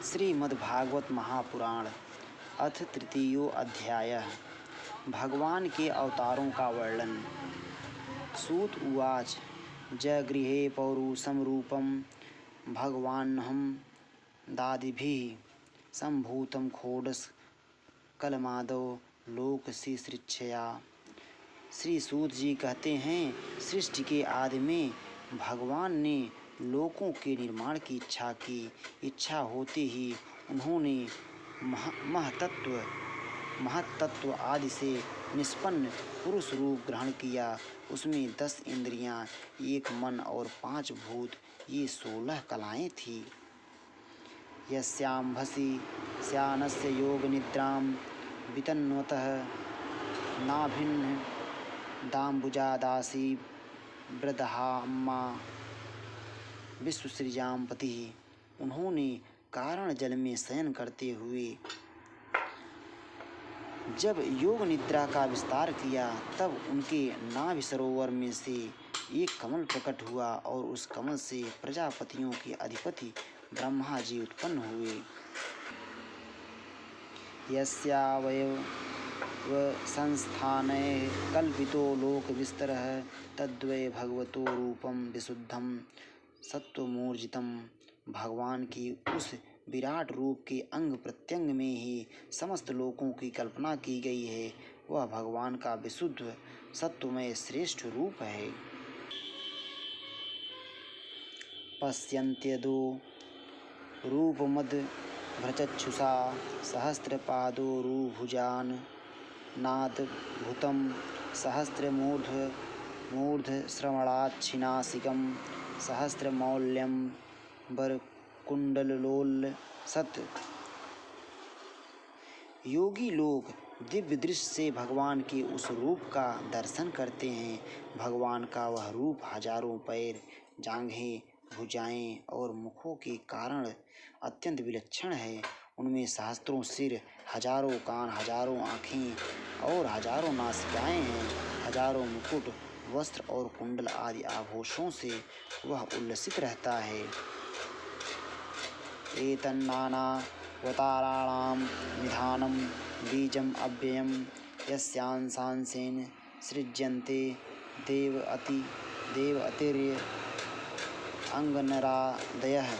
श्रीमद्भागवत महापुराण अथ तृतीयो अध्याय। भगवान के अवतारों का वर्णन। सूत उवाच जगृहे पौरुषं रूपं भगवान्हं दादिभिः सम्भूतं खोडस कलमादौ लोकशिश्रिच्छया। श्री सूत जी कहते हैं, सृष्टि के आदि में भगवान ने लोकों के निर्माण की इच्छा की। इच्छा होते ही उन्होंने महत्तत्व आदि से निष्पन्न पुरुष रूप ग्रहण किया। उसमें 10 इंद्रियां, 1 मन और 5 भूत, ये 16 कलाएं थी। यस्यांभसि स्यानस्य योग निद्रां वितन्वतः नाभिन्न दाम्बुजादासी वृद्धाम्मा विश्वसृजां पति। उन्होंने कारण जल में शयन करते हुए जब योग निद्रा का विस्तार किया, तब उनके नाभि सरोवर में से एक कमल प्रकट हुआ और उस कमल से प्रजापतियों के अधिपति ब्रह्मा जी उत्पन्न हुए। यस्यावयव संस्थाने कल्पितो लोक विस्तरः तद्वै भगवतो रूपम विशुद्धम सत्वमूर्जितम। भगवान की उस विराट रूप के अंग प्रत्यंग में ही समस्त लोकों की कल्पना की गई है। वह भगवान का विशुद्ध सत्वमय श्रेष्ठ रूप है। पश्यन्त्यदो रूपमद भ्रचक्षुषा सहस्रपादोरुभुजान् नादभूतं सहस्रमूर्धश्रवणाच्छिनासिकं सहस्रमौल्यं वरकुण्डलोलसत्। योगी लोग दिव्य दृष्टि से भगवान के उस रूप का दर्शन करते हैं। भगवान का वह रूप हजारों पैर, जांघें, भुजाएं और मुखों के कारण अत्यंत विलक्षण है। उनमें सहस्त्रों सिर, हजारों कान, हजारों आँखें और हजारों नासिकाएं हैं। हजारों मुकुट, वस्त्र और कुंडल आदि आभूषणों से वह उल्लसित रहता है। एतन्नानावताराणां निधानं बीजम् अव्ययं यस्यांशांशेन सृज्यन्ते देवअतिर्यंगनरादयः।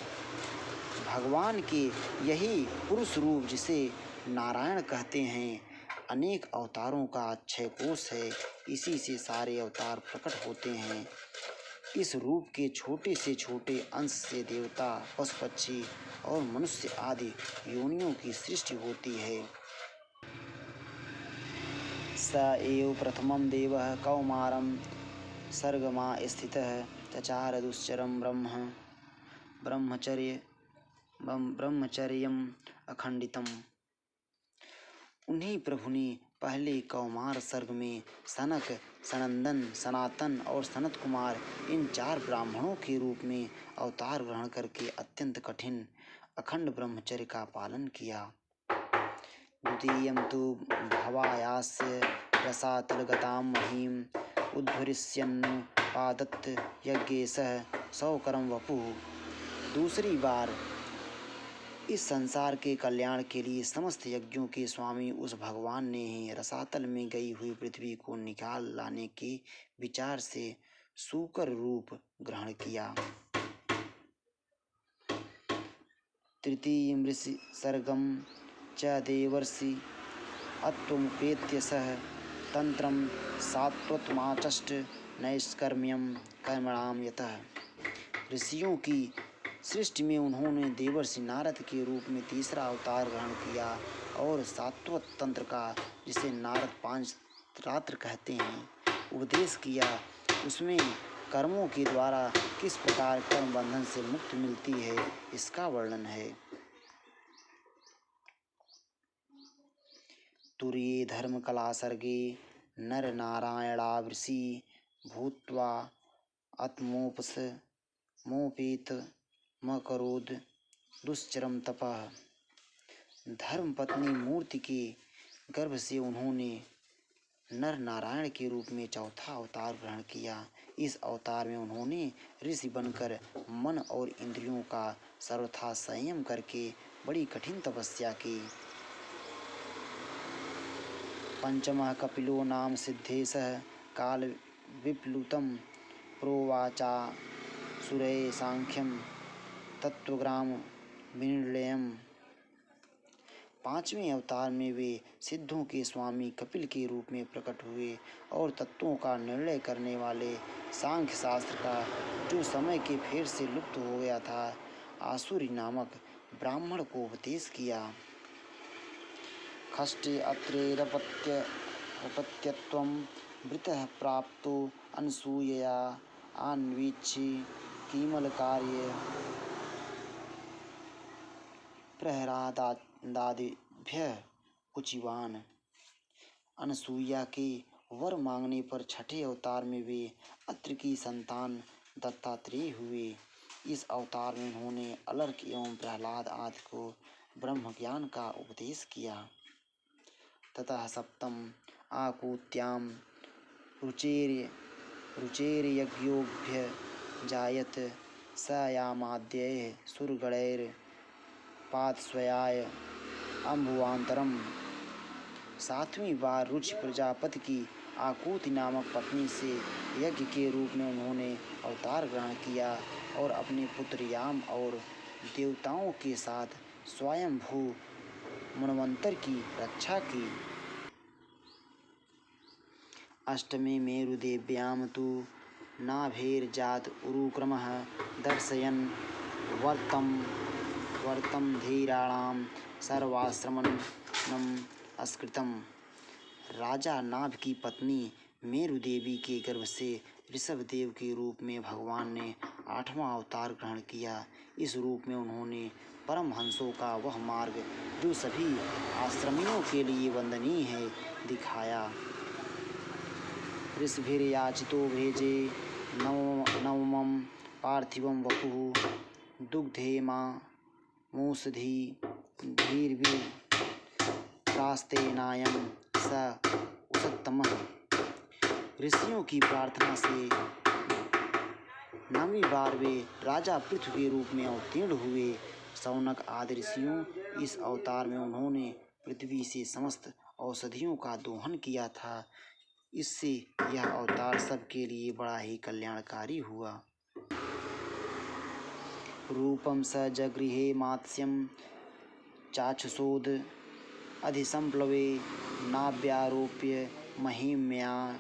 भगवान के यही पुरुष रूप, जिसे नारायण कहते हैं, अनेक अवतारों का अक्षय कोश है। इसी से सारे अवतार प्रकट होते हैं। इस रूप के छोटे से छोटे अंश से देवता, पशु पक्षी और मनुष्य आदि योनियों की सृष्टि होती है। स एव प्रथमं देवः कौमारं सर्गमा स्थितः चचार दुश्चरं ब्रह्मचर्यम् अखंडितम्। उन्हीं प्रभु ने पहले कौमार सर्ग में सनक, सनंदन, सनातन और सनत कुमार इन 4 ब्राह्मणों के रूप में अवतार ग्रहण करके अत्यंत कठिन अखंड ब्रह्मचर्य का पालन किया। द्वितीयं तु भवायास्य रसातलगतां महीम् उद्धरिष्यन्नुपादत्त यज्ञेशः सौकरं वपुः। दूसरी बार इस संसार के कल्याण के लिए समस्त यज्ञों के स्वामी उस भगवान ने ही रसातल में गई हुई पृथ्वी को निकाल लाने के विचार से सूकर रूप ग्रहण किया। तृतीयं ऋषि सर्गम च देवर्षि अत्वमुपेत्य सह तंत्रम सात्वतमाचष्ट नैष्कर्म्यम कर्मणाम यतः। ऋषियों की सृष्टि में उन्होंने देवर्षि नारद के रूप में तीसरा अवतार ग्रहण किया और सात्वत तंत्र का, जिसे नारद पांचरात्र कहते हैं, उपदेश किया। उसमें कर्मों के द्वारा किस प्रकार कर्म बंधन से मुक्ति मिलती है, इसका वर्णन है। तुर्ये धर्म कला सर्गे नर नारायणावृषि भूत्वा आत्मोपसमोपेत मकरोद दुश्चरम तपः। धर्म पत्नी मूर्ति के गर्भ से उन्होंने नर नारायण के रूप में चौथा अवतार ग्रहण किया। इस अवतार में उन्होंने ऋषि बनकर मन और इंद्रियों का सर्वथा संयम करके बड़ी कठिन तपस्या की। पंचमः कपिलो नाम सिद्धेशः काल विप्लुतं प्रोवाचा सुरये सांख्यम तत्वग्राम विनिर्णयम्। पांचवें अवतार में वे सिद्धों के स्वामी कपिल के रूप में प्रकट हुए और तत्वों का निर्णय करने वाले सांख्य शास्त्र का, जो समय के फेर से लुप्त हो गया था, आसुरी नामक ब्राह्मण को उपदेश किया। खष्टे अत्रेरपत्यत्वं वृतः प्राप्तो अनसूयया अन्वीक्षि कीमलकार्ये प्रहरादादिभ्यः कुचिवान। अनसूया के वर मांगने पर छठे अवतार में वे अत्रि की संतान दत्तात्रेय हुए। इस अवतार में उन्होंने अलर्क एवं प्रहलाद आदि को ब्रह्म ज्ञान का उपदेश किया। ततः सप्तम आकूत्यां रुचेर्यज्ञोऽभ्यजायत स यामाद्यैः सुरगणैर्पादस्वयाय अम्बुवान्तरम्। सातवीं बार रुचि प्रजापति की आकूति नामक पत्नी से यज्ञ के रूप में उन्होंने अवतार ग्रहण किया और अपने पुत्र याम और देवताओं के साथ स्वयंभू मन्वंतर की रक्षा की। अष्टमे मेरुदेव्यां तु नाभेर्जात उरुक्रमः दर्शयन् वर्तं धीराणां सर्वाश्रमणम् अस्कृतम्। राजा नाभ की पत्नी मेरु देवी के गर्भ से ऋषभदेव के रूप में भगवान ने 8वां अवतार ग्रहण किया। इस रूप में उन्होंने परमहंसों का वह मार्ग, जो सभी आश्रमियों के लिए वंदनीय है, दिखाया। ऋषभिर्याचितो भेजे नवमं पार्थिवं वपुः दुग्धेमांसधीर्विप्रास्तेनायं स उसत्तमः। ऋषियों की प्रार्थना से 9वीं बार वे राजा पृथु के रूप में अवतीर्ण हुए। शौनक आदि ऋषियों इस अवतार में उन्होंने पृथ्वी से समस्त औषधियों का दोहन किया था। इससे यह अवतार सबके लिए बड़ा ही कल्याणकारी हुआ। रूपम स जगृहे मात्स्यं चाक्षुषोद अधिसंप्लवे नाव्यारोप्य महिम्या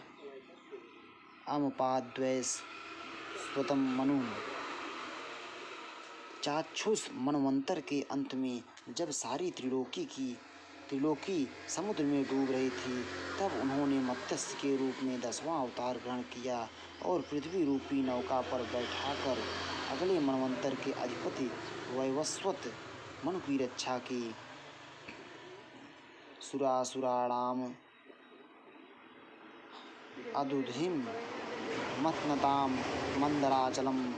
अमुपाद्वैस्वतं मनु। चाक्षुष मनवंतर के अंत में जब सारी त्रिलोकी समुद्र में डूब रही थी, तब उन्होंने मत्स्य के रूप में 10वां अवतार ग्रहण किया और पृथ्वी रूपी नौका पर बैठाकर अगले मनवंतर के अधिपति वैवस्वत मनु की रक्षा की। सुरासुराणाम अदुधिम मथनताम मंदराचलम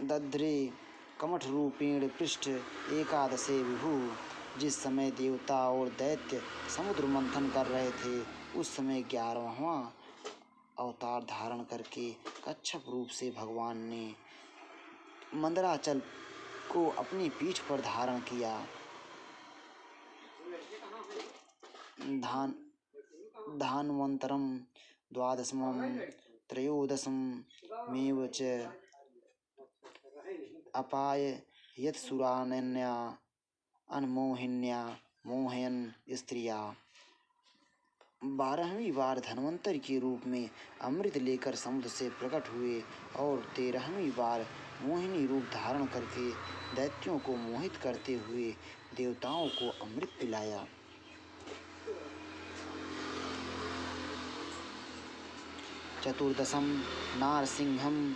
दध्रे कमठ रूपेण पृष्ठ एकादशे विभु। जिस समय देवता और दैत्य समुद्र मंथन कर रहे थे, उस समय 11वां अवतार धारण करके कच्छप रूप से भगवान ने मंदराचल को अपनी पीठ पर धारण किया। धान्वन्तरं 12मं त्रयोदशमेव च अपाययत्सुरानन्या अनमोहिन्या मोहयन स्त्रिया। 12वीं बार धन्वंतरि के रूप में अमृत लेकर समुद्र से प्रकट हुए और 13वीं बार मोहिनी रूप धारण करके दैत्यों को मोहित करते हुए देवताओं को अमृत पिलाया। चतुर्दशम नारसिंहं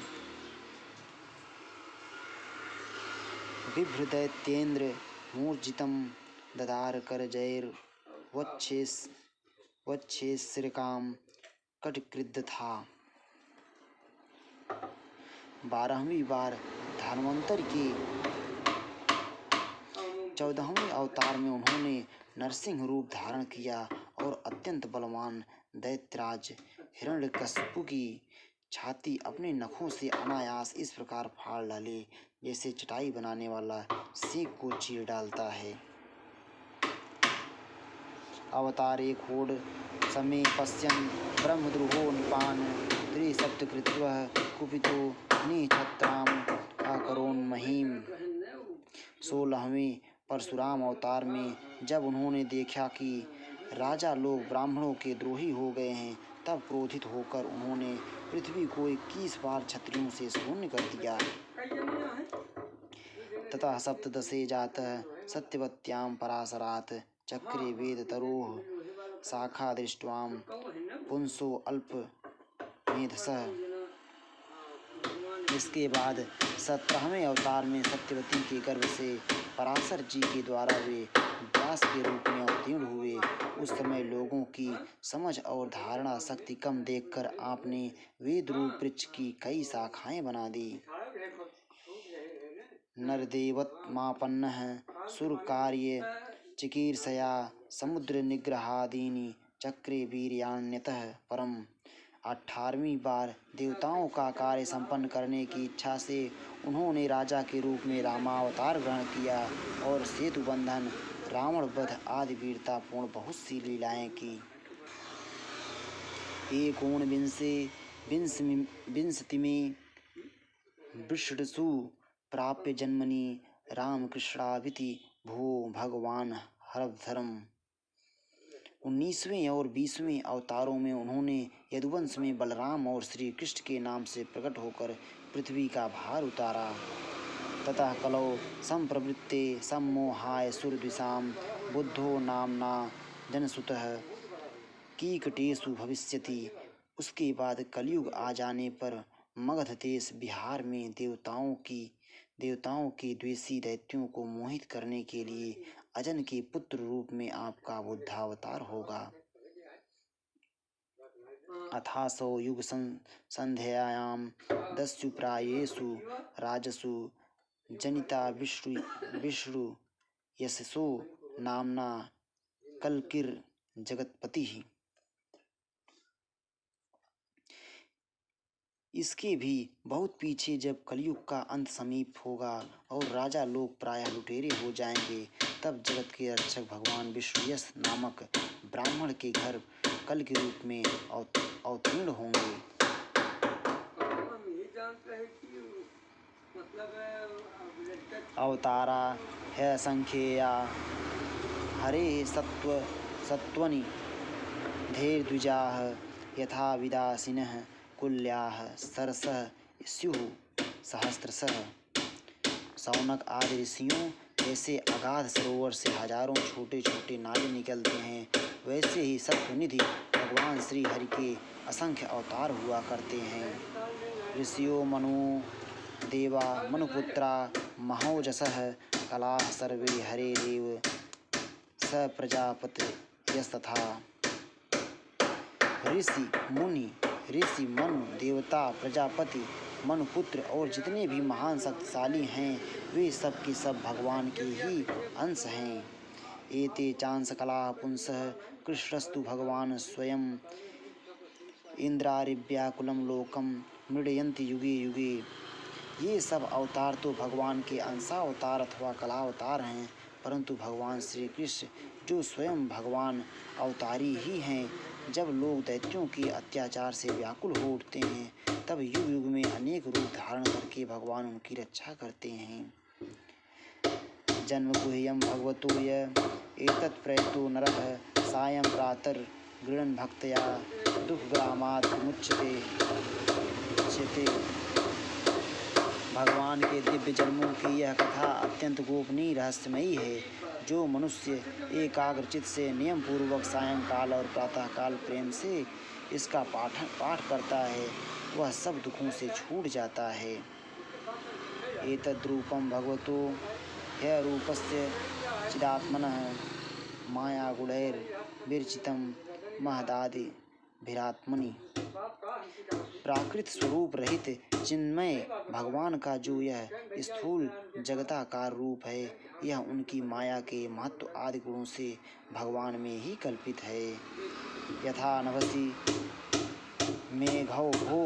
बिभ्रदैत्येन्द्र मूर्जितं ददार करजैर्वच्छेश्रिकां कटकृद्धा। 12वीं बार धन्वंतरि के 14वें अवतार में उन्होंने नरसिंह रूप धारण किया और अत्यंत बलवान दैत्यराज हिरण्यकशिपु की छाती अपने नखों से अनायास इस प्रकार फाड़ डाले जैसे चटाई बनाने वाला सीख को चीर डालता है। अवतारे खोड समे पश्यन् ब्रह्मद्रुहो निपान त्रिसप्तकृत्वः कुपितो निछत्राम अकरोन्महीम। 16वें परशुराम अवतार में जब उन्होंने देखा कि राजा लोग ब्राह्मणों के द्रोही हो गए हैं, तब क्रोधित होकर उन्होंने पृथ्वी को 21 बार क्षत्रियों से शून्य कर दिया। ततः सप्तदशे जातः सत्यवत्यां पराशरात् चक्रे वेद तरोः शाखा दृष्ट्वां पुंसो अल्पमेधसः। इसके बाद 17वें अवतार में सत्यवती के गर्भ से पराशर जी के द्वारा वे व्यास के रूप में अवतीर्ण हुए। उस समय लोगों की समझ और धारणा शक्ति कम देखकर आपने वेद रूप वृक्ष की कई शाखाएं बना दी। नरदेवत्मापन्नः सुरकार्य चिकीर्षया समुद्र निग्रहादीनि चक्रे वीर्यान्यतः परम। 18वीं बार देवताओं का कार्य संपन्न करने की इच्छा से उन्होंने राजा के रूप में रामावतार ग्रहण किया और सेतु बंधन, रावण वध आदि वीरतापूर्ण बहुत सी लीलाएं की। एकोनविंशतिमें वृषणसु प्राप्य जन्मनि रामकृष्णाविति भो भगवान हरधर्म। 19वें और 20वें अवतारों में उन्होंने यदुवंश में बलराम और श्री कृष्ण के नाम से प्रकट होकर पृथ्वी का भार उतारा। ततः कलौ संप्रवृत्ते सम्मोहाय सुरद्विषां बुद्धो नामना जनसुतः कीकटेषु भविष्यति। उसके बाद कलयुग आ जाने पर मगध देश बिहार में देवताओं के द्वेषी दैत्यों को मोहित करने के लिए अजन के पुत्र रूप में आपका बुद्धावतार होगा। अथासौ युग संध्यायां दस्यु प्रायेषु राजसु जनिता विष्णु यशसो नामना कलकिर जगतपति। इसके भी बहुत पीछे जब कलयुग का अंत समीप होगा और राजा लोग प्रायः लुटेरे हो जाएंगे, तब जगत के रक्षक भगवान विष्णुयश नामक ब्राह्मण के घर कल के रूप में अवतीर्ण होंगे। अवतारा है संख्येया हरे सत्वनि धैर्द्विजाः यथा विदासिनः कुल्याः सरसः स्युः सहस्रशः। शौनक आदि ऋषियों जैसे अगाध सरोवर से हजारों छोटे छोटे नाले निकलते हैं, वैसे ही सत्वनिधि भगवान श्री हरि के असंख्य अवतार हुआ करते हैं। ऋषियो मनो देवा मनुपुत्रा महोजसः कलाः सर्वे हरे देव स प्रजापतियस्तथा। ऋषि मनु देवता प्रजापति मनुपुत्र और जितने भी महान शक्तिशाली हैं, वे सब के सब भगवान के ही अंश हैं। एते चांस कला पुंसः कृष्णस्तु भगवान स्वयं इंद्रारिव्याकुलं लोकम मृडयन्ति युगे युगे। ये सब अवतार तो भगवान के अंशावतार अथवा कलावतार हैं, परंतु भगवान श्री कृष्ण जो स्वयं भगवान अवतारी ही हैं, जब लोग दैत्यों के अत्याचार से व्याकुल हो उठते हैं, तब युग युग में अनेक रूप धारण करके भगवान उनकी रक्षा करते हैं। जन्म गुह्यं भगवतो य एतत् प्रयतो नरः सायं प्रातर् गृह्णन् भक्त्या दुःखग्रामात् विमुच्यते। भगवान के दिव्य जन्मों की यह कथा अत्यंत गोपनीय रहस्यमयी है। जो मनुष्य एकाग्रचित से नियम पूर्वक सायंकाल और प्रातःकाल प्रेम से इसका पाठ करता है, वह सब दुखों से छूट जाता है। एतद्रूपं भगवतो ह्यरूपस्य चिदात्मनः मायागुणैर्विरचितं महदादिभिरात्मनि। प्राकृत स्वरूप रहित चिन्मय भगवान का जो यह स्थूल जगताकार रूप है, यह उनकी माया के महत्व आदि गुणों से भगवान में ही कल्पित है। यथा नभसि मेघौ भो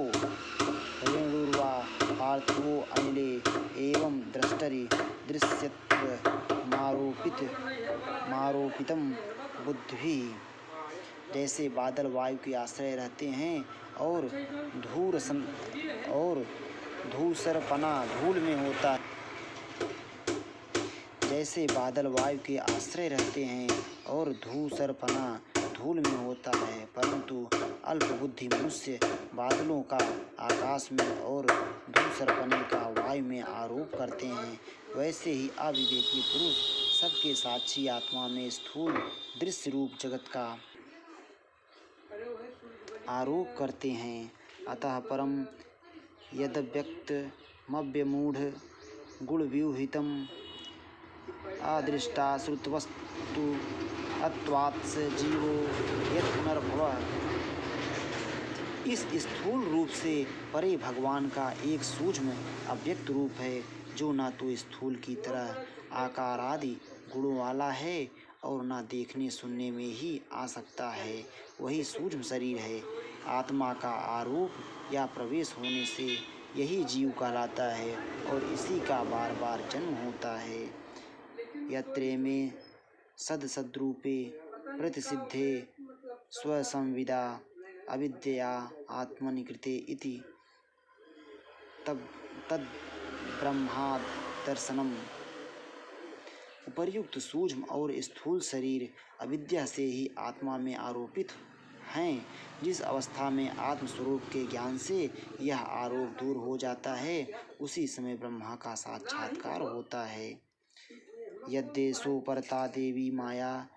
रेणुर्वा पार्थिवो अनिले एवं द्रष्टरि दृश्यत्वमारोपितं बुद्धिः। जैसे बादल वायु के आश्रय रहते हैं और धूसरपना धूल में होता है। जैसे बादल वायु के आश्रय रहते हैं और धूसरपना धूल में होता है, परंतु अल्पबुद्धि मनुष्य बादलों का आकाश में और धूसरपने का वायु में आरोप करते हैं, वैसे ही अविवेकी पुरुष सबके साक्षी आत्मा में स्थूल दृश्य रूप जगत का आरोप करते हैं। अतः परम यद्व्यक्तमव्यमूढ़ गुणव्यूहितम् अदृष्टाश्रुतवस्तु अत्वात्स जीवो यत् पुनर्भवः। इस स्थूल रूप से परे भगवान का एक सूक्ष्म अव्यक्त रूप है, जो न तो स्थूल की तरह आकार आदि गुणों वाला है और न देखने सुनने में ही आ सकता है। वही सूक्ष्म शरीर है। आत्मा का आरोप या प्रवेश होने से यही जीव कहलाता है और इसी का बार बार जन्म होता है। यत्रे में सदसद्रूपे प्रतिसिद्धे स्वसंविदा अविद्या आत्मनि कृते इति तद् ब्रह्मादर्शनम्। उपर्युक्त सूक्ष्म और स्थूल शरीर अविद्या से ही आत्मा में आरोपित हैं। जिस अवस्था में आत्मस्वरूप के ज्ञान से यह आरोप दूर हो जाता है, उसी समय ब्रह्मा का साक्षात्कार होता है। यद्देशो परता देवी माया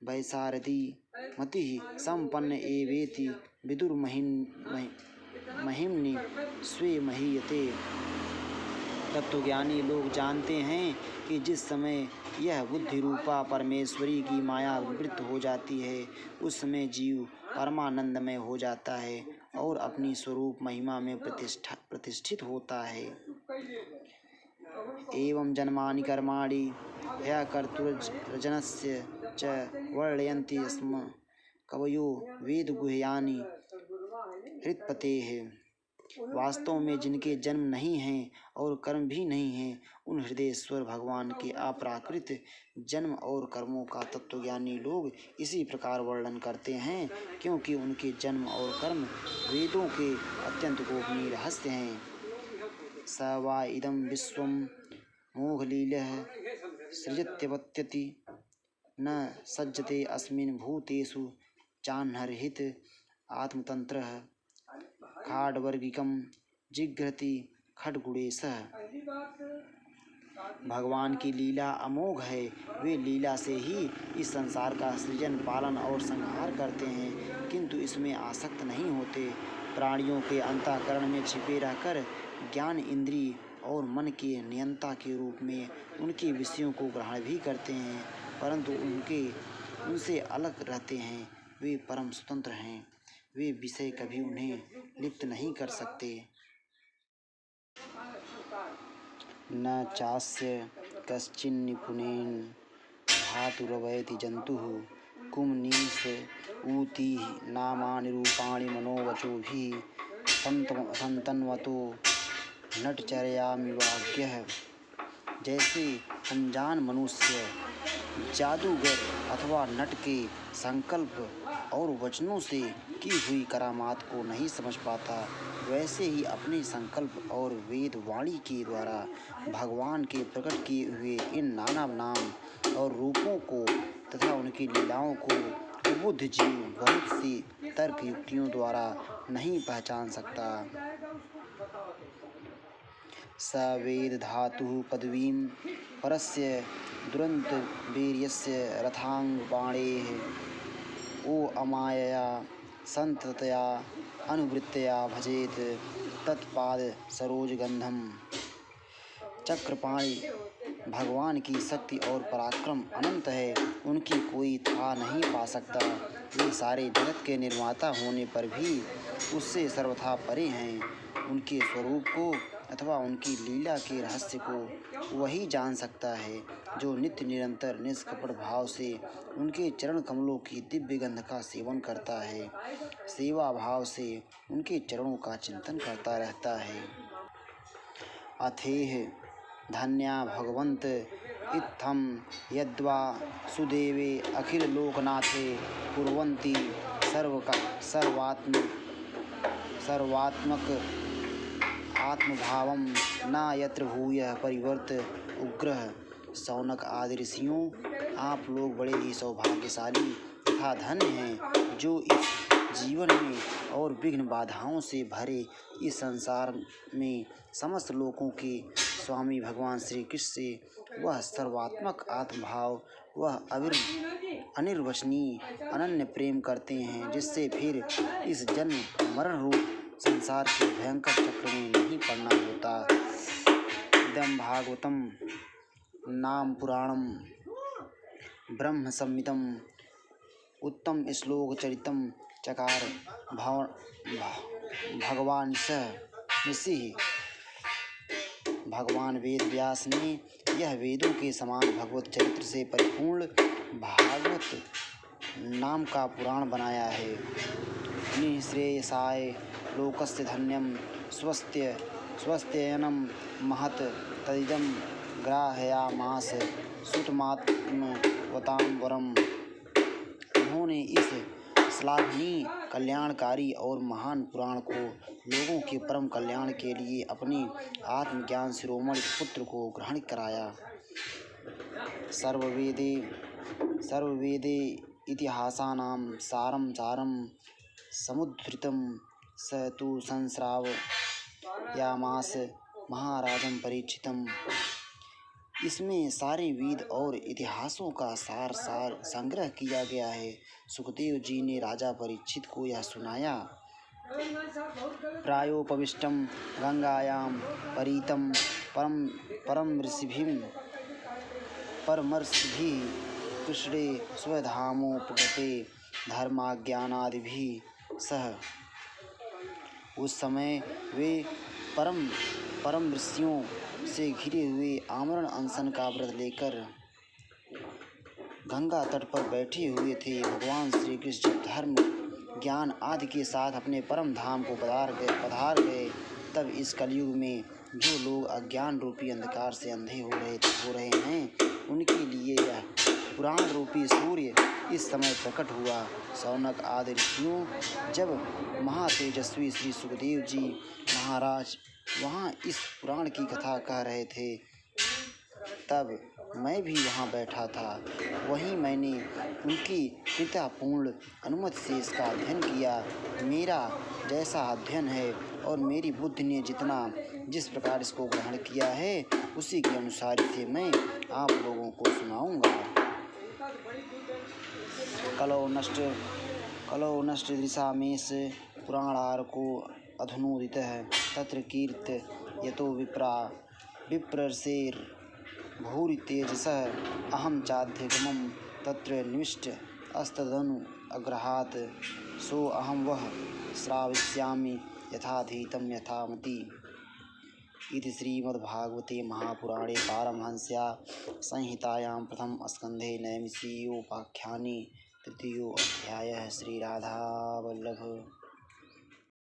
वैशारदी मतिः संपन्न एवेति विदुर्महिम्नि स्वे महीयते। तत्वज्ञानी लोग जानते हैं कि जिस समय यह बुद्धि रूपा परमेश्वरी की माया विवृत हो जाती है, उस समय जीव परमानंदमय हो जाता है और अपनी स्वरूप महिमा में प्रतिष्ठित होता है। एवं जन्मानि कर्माणि ह्यकर्तुर्जनस्य च वर्णयन्ति स्म कवयो वेदगुह्यानि हृत्पतेः। वास्तव में जिनके जन्म नहीं हैं और कर्म भी नहीं हैं, उन हृदयेश्वर भगवान के अपराकृत जन्म और कर्मों का तत्वज्ञानी लोग इसी प्रकार वर्णन करते हैं, क्योंकि उनके जन्म और कर्म वेदों के अत्यंत गोपनीय रहस्य हैं। स वा इदं विश्वं मोघलीलः सृजत्यपत्यति न सज्जते अस्मिन् भूतेषु चान्हर्हित आत्मतंत्रः खाड्वर्गिकं जिघ्रति खड्गुणेशः। भगवान की लीला अमोघ है। वे लीला से ही इस संसार का सृजन, पालन और संहार करते हैं, किंतु इसमें आसक्त नहीं होते। प्राणियों के अंतःकरण में छिपे रहकर ज्ञान इंद्रिय और मन के नियंता के रूप में उनके विषयों को ग्रहण भी करते हैं, परंतु उनसे अलग रहते हैं। वे परम स्वतंत्र हैं। वे विषय कभी उन्हें लिप्त नहीं कर सकते। न चास्य कश्चिन्निपुणेन धातुरवैति जन्तुः कुमनीश ऊती नामानि रूपाणि मनोवचोभिः संतन्वतो नटचर्यामिवाज्ञः। जैसे अनजान मनुष्य जादूगर अथवा नट के संकल्प और वचनों से की हुई करामात को नहीं समझ पाता, वैसे ही अपने संकल्प और वेद वाणी के द्वारा भगवान के प्रकट किए हुए इन नाना नाम और रूपों को तथा उनकी लीलाओं को बुद्ध जीव बहुत सी तर्क युक्तियों द्वारा नहीं पहचान सकता। स वेद धातुः पदवीं परस्य दुरंत वीर्यस्य रथांगबाणेः ओ अमायया संततया अनुवृत्तया भजेत तत्पाद सरोजगंधम। चक्रपाणि भगवान की शक्ति और पराक्रम अनंत है, उनकी कोई था नहीं पा सकता। वे सारे जगत के निर्माता होने पर भी उससे सर्वथा परे हैं। उनके स्वरूप को अथवा उनकी लीला के रहस्य को वही जान सकता है जो नित्य निरंतर निष्कपट भाव से उनके चरण कमलों की दिव्य गंध का सेवन करता है, सेवा भाव से उनके चरणों का चिंतन करता रहता है। अथेह धन्या भगवंत इत्थम यद्वा सुदेवे अखिल लोकनाथे कुर्वन्ति सर्वात्मक आत्मभावम न यत्र भूयः परिवर्त उग्रह। शौनक आदि ऋषियों, आप लोग बड़े ही सौभाग्यशाली तथा धन्य हैं जो इस जीवन में और विघ्न बाधाओं से भरे इस संसार में समस्त लोकों के स्वामी भगवान श्री कृष्ण से वह सर्वात्मक आत्मभाव, वह अनिर्वचनीय अनन्य प्रेम करते हैं जिससे फिर इस जन्म मरण रूप संसार के भयंकर चक्र में नहीं पड़ना होता। इदं भागवतम नाम पुराणम ब्रह्म संहितम उत्तम श्लोक चरितम चकार भगवान ऋषि। भगवान वेद व्यास ने यह वेदों के समान भगवत चरित्र से परिपूर्ण भागवत नाम का पुराण बनाया है। निःश्रेयसाय लोकस्य धन्यम स्वस्त्ययनं महत् तदिदं ग्राहयामास सुतमात्मवतां वरम्। उन्होंने इस श्लाघनीय कल्याणकारी और महान पुराण को लोगों के परम कल्याण के लिए अपने आत्मज्ञान शिरोमणि पुत्र को ग्रहण कराया। सर्ववेदे इतिहासानां सारं समुद्धृतं स तु संश्रावयामास महाराजं परीक्षितम्। इसमें सारे वेद और इतिहासों का सार संग्रह किया गया है। सुखदेव जी ने राजा परीक्षित को यह सुनाया। प्रायोपविष्टं गंगायां परीतं परमर्षिभिः कृष्णे स्वधामोपगते धर्माज्ञानादिभिः सह। उस समय वे परम ऋषियों से घिरे हुए आमरण अनशन का व्रत लेकर गंगा तट पर बैठे हुए थे। भगवान श्री कृष्ण जब धर्म ज्ञान आदि के साथ अपने परम धाम को पधार गए तब इस कलयुग में जो लोग अज्ञान रूपी अंधकार से अंधे हो रहे हैं उनके लिए यह पुराण रूपी सूर्य इस समय प्रकट हुआ। शौनक आदि ऋषियों, जब महातेजस्वी श्री सुखदेव जी महाराज वहाँ इस पुराण की कथा कह रहे थे तब मैं भी वहाँ बैठा था। वहीं मैंने उनकी कृपापूर्ण अनुमति से इसका अध्ययन किया। मेरा जैसा अध्ययन है और मेरी बुद्धि ने जिस प्रकार इसको ग्रहण किया है उसी के अनुसार इसे मैं आप लोगों को सुनाऊंगा। कलौ नष्ट दृशामेश पुराणार्को अधुनोदितः तत्र कीर्त यतो विप्रर्षेर् भूरि तेजसः अहं चाध्यगमं तत्र निविष्ट अस्तदनु अग्रहात् सो अहं वह श्रावयिष्यामि यथाधीतं यथामति। इति श्रीमद्भागवते महापुराणे पारमहंस्यां संहितायां प्रथम स्कन्धे नैमिषीयोपाख्याने तृतीयोऽध्यायः। श्रीराधावल्लभ।